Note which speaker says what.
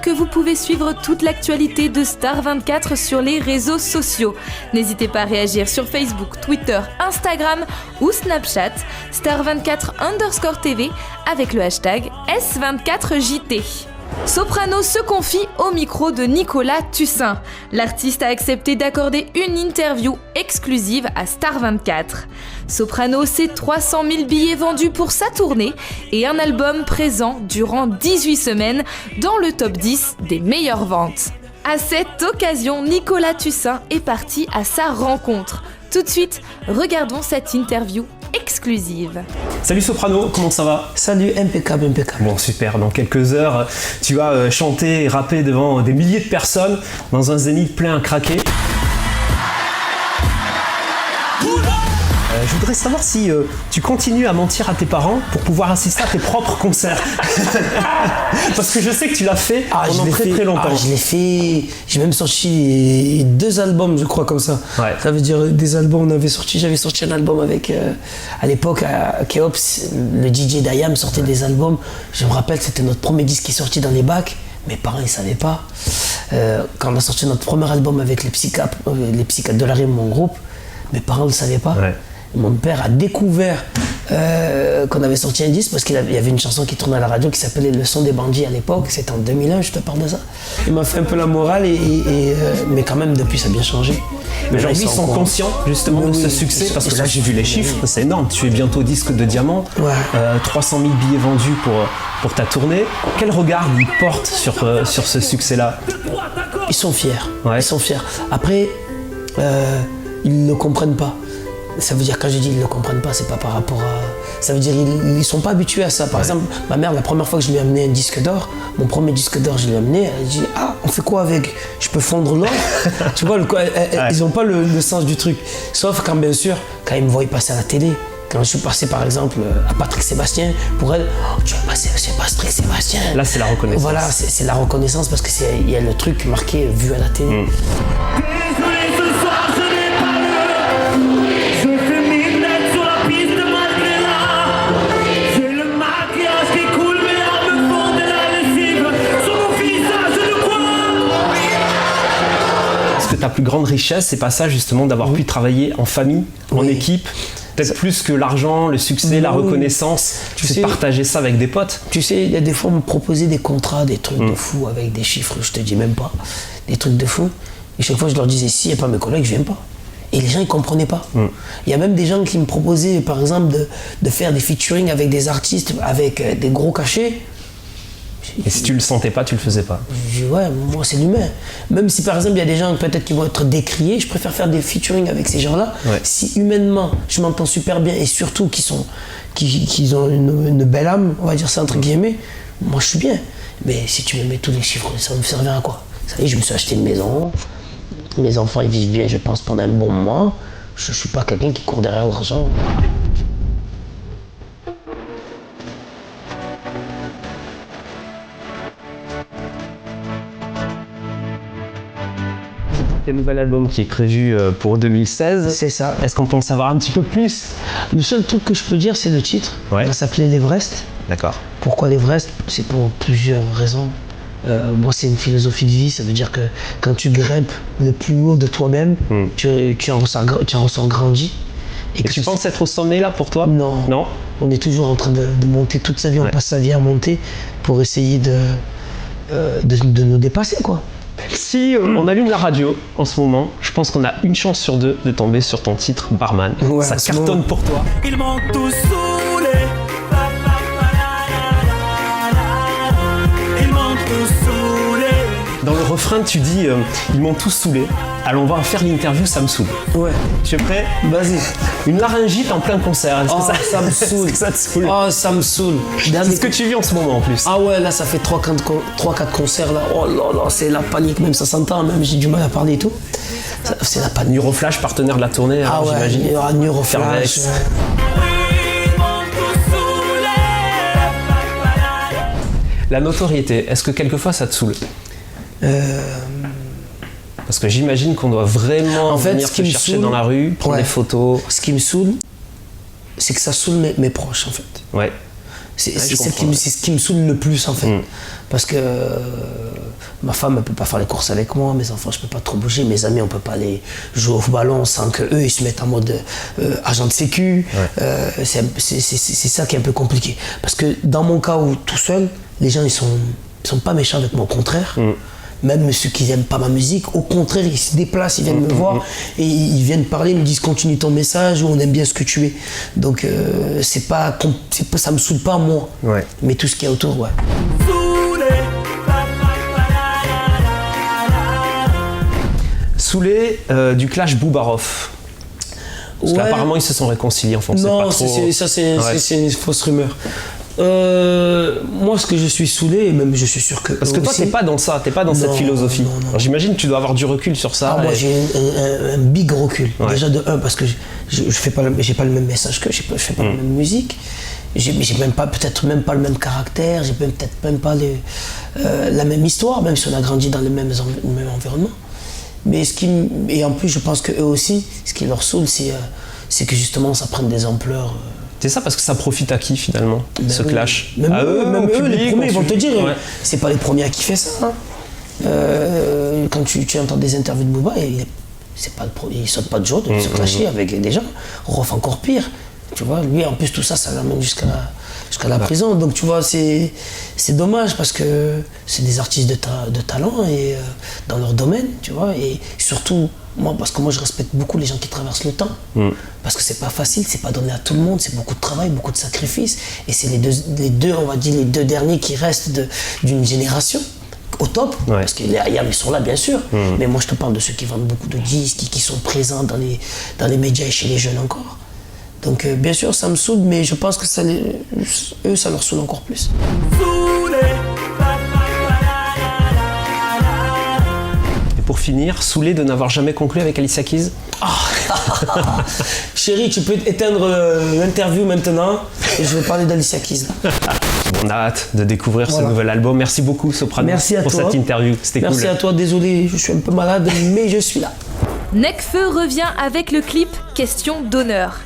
Speaker 1: que vous pouvez suivre toute l'actualité de Star 24 sur les réseaux sociaux. N'hésitez pas à réagir sur Facebook, Twitter, Instagram ou Snapchat, Star24_TV avec le hashtag S24JT. Soprano se confie au micro de Nicolas Tussin. L'artiste a accepté d'accorder une interview exclusive à Star 24. Soprano, c'est 300 000 billets vendus pour sa tournée et un album présent durant 18 semaines dans le top 10 des meilleures ventes. À cette occasion, Nicolas Tussin est parti à sa rencontre. Tout de suite, regardons cette interview exclusive.
Speaker 2: Salut Soprano, comment ça va?
Speaker 3: Salut, impeccable.
Speaker 2: Bon, super, dans quelques heures, tu vas chanter et rapper devant des milliers de personnes dans un zénith plein à craquer. Je voudrais savoir si tu continues à mentir à tes parents pour pouvoir assister à tes propres concerts. Parce que je sais que tu l'as fait pendant très longtemps.
Speaker 3: Je l'ai fait, j'ai même sorti 2 albums, je crois, comme ça.
Speaker 2: Ouais.
Speaker 3: Ça veut dire des albums, j'avais sorti un album avec, à l'époque, à Keops, le DJ Dayam sortait des albums. Je me rappelle, c'était notre premier disque qui est sorti dans les bacs. Mes parents, ils ne savaient pas. Quand on a sorti notre premier album avec les psychiatres de la rime, mon groupe, mes parents ne le savaient pas. Ouais. Mon père a découvert qu'on avait sorti un disque parce qu'il y avait une chanson qui tournait à la radio qui s'appelait Le son des bandits à l'époque. C'était en 2001, je te parle de ça. Il m'a fait un peu la morale, mais quand même, depuis, ça a bien changé.
Speaker 2: Mais aujourd'hui, ils sont conscients justement de ce succès parce que là, j'ai vu les chiffres, c'est énorme. Tu es bientôt disque de diamant, ouais. 300 000 billets vendus pour ta tournée. Quel regard ils portent sur ce succès-là?
Speaker 3: Ils sont fiers.
Speaker 2: Ouais.
Speaker 3: Ils sont fiers. Après, ils ne comprennent pas. Ça veut dire, quand je dis ils ne comprennent pas, c'est pas par rapport à... Ça veut dire ils ne sont pas habitués à ça. Par exemple, ma mère, la première fois que je lui ai amené un disque d'or, mon premier disque d'or, je lui ai amené, elle dit « Ah, on fait quoi avec? Je peux fondre l'or ?» Tu vois, ils n'ont pas le sens du truc. Sauf quand, bien sûr, quand ils me voient passer à la télé. Quand je suis passé, par exemple, à Patrick Sébastien, pour elle, « Oh, tu vas passer chez Patrick Sébastien !»
Speaker 2: Là, c'est la reconnaissance.
Speaker 3: Voilà, c'est la reconnaissance parce qu'il y a le truc marqué « Vu à la télé ».
Speaker 2: Ta plus grande richesse, c'est pas ça justement d'avoir pu travailler en famille, en équipe, peut-être plus que l'argent, le succès, la reconnaissance, c'est partager ça avec des potes.
Speaker 3: Tu sais, il y a des fois on me proposait des contrats, des trucs de fou avec des chiffres, je te dis même pas, des trucs de fou. Et chaque fois je leur disais si il n'y a pas mes collègues, je viens pas. Et les gens ils comprenaient pas. Il y a même des gens qui me proposaient par exemple de faire des featuring avec des artistes avec des gros cachets.
Speaker 2: Et si tu le sentais pas, tu le faisais pas?
Speaker 3: Ouais, moi c'est l'humain. Même si par exemple il y a des gens peut-être qui vont être décriés, je préfère faire des featuring avec ces gens-là. Ouais. Si humainement je m'entends super bien et surtout qu'ils ont une belle âme, on va dire ça entre guillemets, moi je suis bien. Mais si tu me mets tous les chiffres, ça va me servir à quoi? Ça y est, je me suis acheté une maison, mes enfants ils vivent bien, je pense, pendant un bon moment. Je suis pas quelqu'un qui court derrière l'argent.
Speaker 2: Le nouvel album qui est prévu pour 2016.
Speaker 3: C'est ça.
Speaker 2: Est-ce qu'on peut en savoir un petit peu plus?
Speaker 3: Le seul truc que je peux dire, c'est le titre.
Speaker 2: Ouais.
Speaker 3: Ça s'appelait l'Everest.
Speaker 2: D'accord.
Speaker 3: Pourquoi l'Everest? C'est pour plusieurs raisons. Moi, c'est une philosophie de vie. Ça veut dire que quand tu grimpes le plus haut de toi-même, tu en ressens grandi.
Speaker 2: Et tu penses être au sommet là pour toi?
Speaker 3: Non.
Speaker 2: Non.
Speaker 3: On est toujours en train de monter toute sa vie. On passe sa vie à monter pour essayer de nous dépasser, quoi.
Speaker 2: Si on allume la radio en ce moment, je pense qu'on a une chance sur 2 de tomber sur ton titre Barman. Ouais, ça cartonne pour toi.
Speaker 4: Ils m'ont tous saoulé. Ils m'ont tous saoulé.
Speaker 2: Dans le refrain, tu dis ils m'ont tous saoulé. Alors on va faire l'interview, ça me saoule.
Speaker 3: Ouais.
Speaker 2: Tu es prêt?
Speaker 3: Vas-y.
Speaker 2: Une laryngite en plein concert. Est-ce que
Speaker 3: ça me saoule.
Speaker 2: Est-ce que ça te saoule?
Speaker 3: Oh, ça me saoule.
Speaker 2: C'est ce que tu vis en ce moment en plus.
Speaker 3: Ah ouais, là ça fait 3-4 concerts là. Oh là là, c'est la panique, même ça s'entend, même j'ai du mal à parler et tout. C'est la panique.
Speaker 2: Neuroflash, partenaire de la tournée,
Speaker 3: ah ouais,
Speaker 2: j'imagine.
Speaker 3: Il y aura Neuroflash.
Speaker 2: La notoriété, est-ce que quelquefois ça te saoule? Parce que j'imagine qu'on doit vraiment venir te chercher dans la rue, prendre des photos.
Speaker 3: Ce qui me saoule, c'est que ça saoule mes proches en fait.
Speaker 2: Ouais.
Speaker 3: C'est
Speaker 2: je
Speaker 3: c'est ce qui me saoule le plus en fait. Parce que ma femme elle peut pas faire les courses avec moi, mes enfants je peux pas trop bouger, mes amis on peut pas aller jouer au ballon sans que eux ils se mettent en mode agent de sécu. C'est ça qui est un peu compliqué. Parce que dans mon cas où tout seul, les gens ils sont pas méchants avec moi, au contraire. Même ceux qui n'aiment pas ma musique, au contraire, ils se déplacent, ils viennent me voir et ils viennent parler, ils me disent continue ton message ou on aime bien ce que tu es. Donc ça me saoule pas moi, mais tout ce qu'il y a autour, ouais.
Speaker 2: Saoulé du clash Boubarov. Parce qu'apparemment ils se sont réconciliés, enfin on sait pas trop.
Speaker 3: C'est une fausse rumeur. Moi, ce que je suis saoulé, et même je suis sûr que.
Speaker 2: Parce que toi, t'es pas dans ça, t'es pas dans cette philosophie.
Speaker 3: Non.
Speaker 2: Alors, j'imagine que tu dois avoir du recul sur ça.
Speaker 3: Moi, j'ai un big recul. Déjà de un, parce que j'ai pas le même message que je fais pas la même musique. J'ai peut-être même pas le même caractère, j'ai peut-être même pas la même histoire, même si on a grandi dans le même environnement. Mais et en plus, je pense que eux aussi, ce qui leur saoule, c'est que justement, ça prenne des ampleurs.
Speaker 2: C'est ça, parce que ça profite à qui finalement, ce clash?
Speaker 3: Même eux, les premiers, ils vont te dire, c'est pas les premiers à kiffer ça. Quand tu entends des interviews de Booba, il saute pas de jour de se clasher avec des gens. Rof encore pire. Tu vois, lui en plus tout ça l'amène jusqu'à la prison. Donc tu vois, c'est dommage parce que c'est des artistes de talent et dans leur domaine, tu vois. Et surtout, parce que moi je respecte beaucoup les gens qui traversent le temps. Parce que c'est pas facile, c'est pas donné à tout le monde, c'est beaucoup de travail, beaucoup de sacrifices. Et c'est les deux, on va dire, les deux derniers qui restent d'une génération. Au top, parce qu'ils sont là bien sûr, mais moi je te parle de ceux qui vendent beaucoup de disques, qui sont présents dans les médias et chez les jeunes encore. Donc bien sûr ça me saoule, mais je pense que ça leur saoule encore plus.
Speaker 2: Et pour finir, saoulé de n'avoir jamais conclu avec Alicia Keys?
Speaker 3: Chérie, tu peux éteindre l'interview maintenant et je vais parler d'Alicia Keys là.
Speaker 2: On a hâte de découvrir ce nouvel album. Merci beaucoup Soprano pour cette interview, c'était cool.
Speaker 3: Merci à toi, désolé, je suis un peu malade, mais je suis là.
Speaker 1: Nekfeu revient avec le clip Question d'honneur.